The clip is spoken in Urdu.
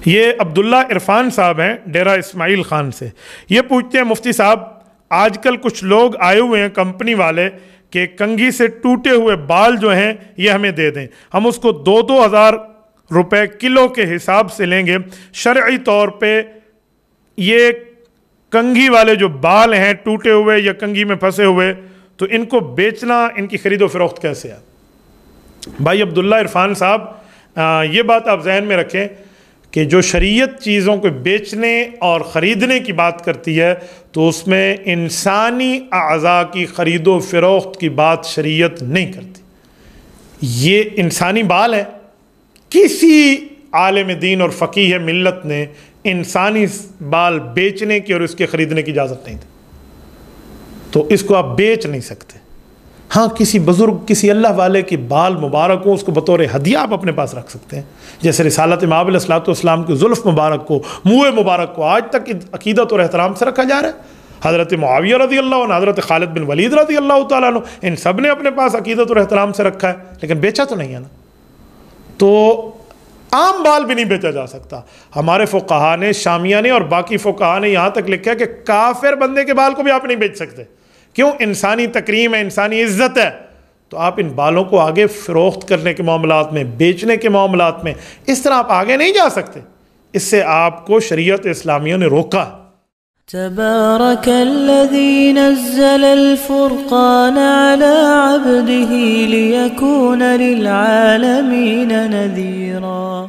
یہ عبداللہ عرفان صاحب ہیں ڈیرہ اسماعیل خان سے. یہ پوچھتے ہیں مفتی صاحب آج کل کچھ لوگ آئے ہوئے ہیں کمپنی والے کہ کنگھی سے ٹوٹے ہوئے بال جو ہیں یہ ہمیں دے دیں, ہم اس کو 2,000 روپے کلو کے حساب سے لیں گے. شرعی طور پہ یہ کنگھی والے جو بال ہیں ٹوٹے ہوئے یا کنگھی میں پھنسے ہوئے, تو ان کو بیچنا, ان کی خرید و فروخت کیسے ہے؟ بھائی عبداللہ عرفان صاحب, یہ بات آپ ذہن میں رکھیں کہ جو شریعت چیزوں کو بیچنے اور خریدنے کی بات کرتی ہے تو اس میں انسانی اعضاء کی خرید و فروخت کی بات شریعت نہیں کرتی. یہ انسانی بال ہے, کسی عالم دین اور فقیہ ملت نے انسانی بال بیچنے کی اور اس کے خریدنے کی اجازت نہیں دی, تو اس کو آپ بیچ نہیں سکتے. ہاں کسی بزرگ, کسی اللہ والے کی بال مبارک ہو, اس کو بطور ہدیہ آپ اپنے پاس رکھ سکتے ہیں, جیسے رسالت مآب علیہ الصلوۃ والسلام کی زلف مبارک کو, منہ مبارک کو آج تک عقیدت اور احترام سے رکھا جا رہا ہے. حضرت معاویہ رضی اللہ عنہ, حضرت خالد بن ولید رضی اللہ تعالیٰ عنہ, ان سب نے اپنے پاس عقیدت اور احترام سے رکھا ہے, لیکن بیچا تو نہیں ہے نا. تو عام بال بھی نہیں بیچا جا سکتا. ہمارے فقہا نے, شامیہ نے اور باقی فقہا نے یہاں تک لکھا ہے کہ کافر بندے کے بال کو بھی آپ نہیں بیچ سکتے. کیوں؟ انسانی تکریم ہے, انسانی عزت ہے. تو آپ ان بالوں کو آگے فروخت کرنے کے معاملات میں, بیچنے کے معاملات میں اس طرح آپ آگے نہیں جا سکتے. اس سے آپ کو شریعت اسلامیہ نے روکا. تبارك الذي نزل الفرقان على عبده ليكون للعالمين نذيرا.